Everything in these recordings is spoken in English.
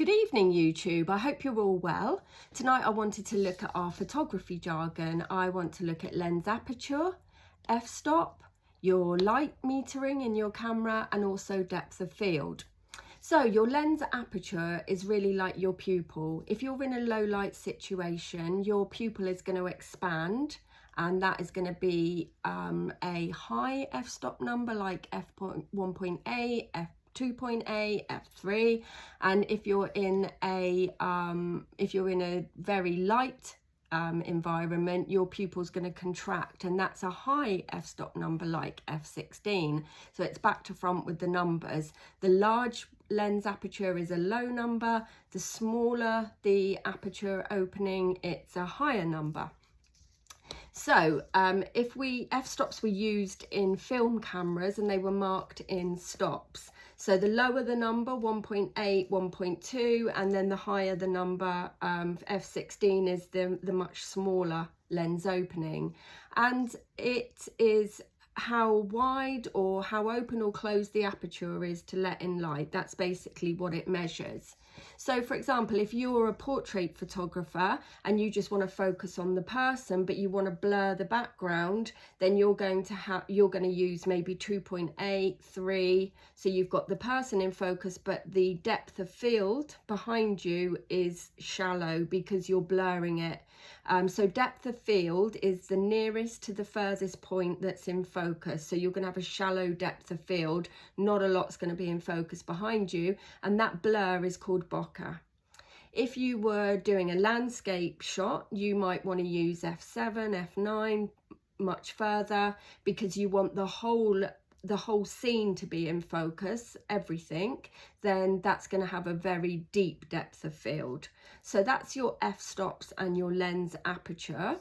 Good evening YouTube, I hope you're all well. Tonight I wanted to look at our photography jargon. I want to look at lens aperture, f-stop, your light metering in your camera and also depth of field. So your lens aperture is really like your pupil. If you're in a low light situation, your pupil is going to expand and that is going to be a high f-stop number like f1.8, f2.8, f3, and if you're in a very light environment, your pupil's going to contract, and that's a high f-stop number like f16. So it's back to front with the numbers. The large lens aperture is a low number, the smaller the aperture opening, it's a higher number. So if f-stops were used in film cameras and they were marked in stops. So the lower the number, 1.8, 1.2, and then the higher the number, f16 is the much smaller lens opening. And it is how wide or how open or closed the aperture is to let in light. That's basically what it measures. So for example, if you're a portrait photographer and you just want to focus on the person but you want to blur the background, then you're going to use maybe 2.8, 3, so you've got the person in focus but the depth of field behind you is shallow because you're blurring it. So depth of field is the nearest to the furthest point that's in focus. So you're going to have a shallow depth of field, not a lot's going to be in focus behind you, and that blur is called bokeh. If you were doing a landscape shot, you might want to use f7, f9, much further, because you want the whole scene to be in focus, everything, then that's going to have a very deep depth of field. So that's your f-stops and your lens aperture.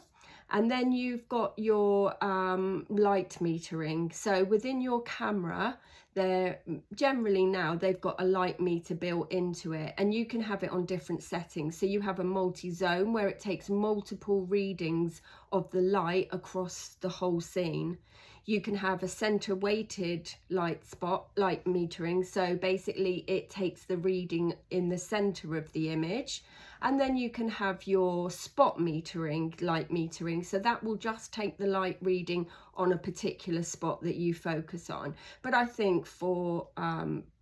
And then you've got your light metering. So within your camera, generally now they've got a light meter built into it, and you can have it on different settings. So you have a multi-zone where it takes multiple readings of the light across the whole scene. You can have a center weighted light metering. So basically it takes the reading in the center of the image. And then you can have your spot metering, light metering. So that will just take the light reading on a particular spot that you focus on. But I think for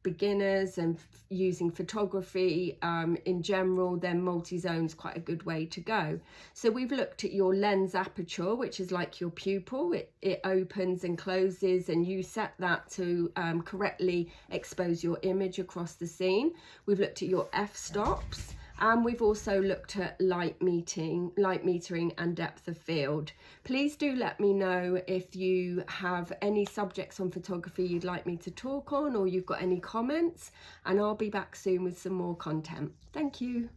beginners and using photography in general, then multi-zone's quite a good way to go. So we've looked at your lens aperture, which is like your pupil. It opens and closes, and you set that to correctly expose your image across the scene. We've looked at your f-stops. And we've also looked at light metering and depth of field. Please do let me know if you have any subjects on photography you'd like me to talk on, or you've got any comments, and I'll be back soon with some more content. Thank you.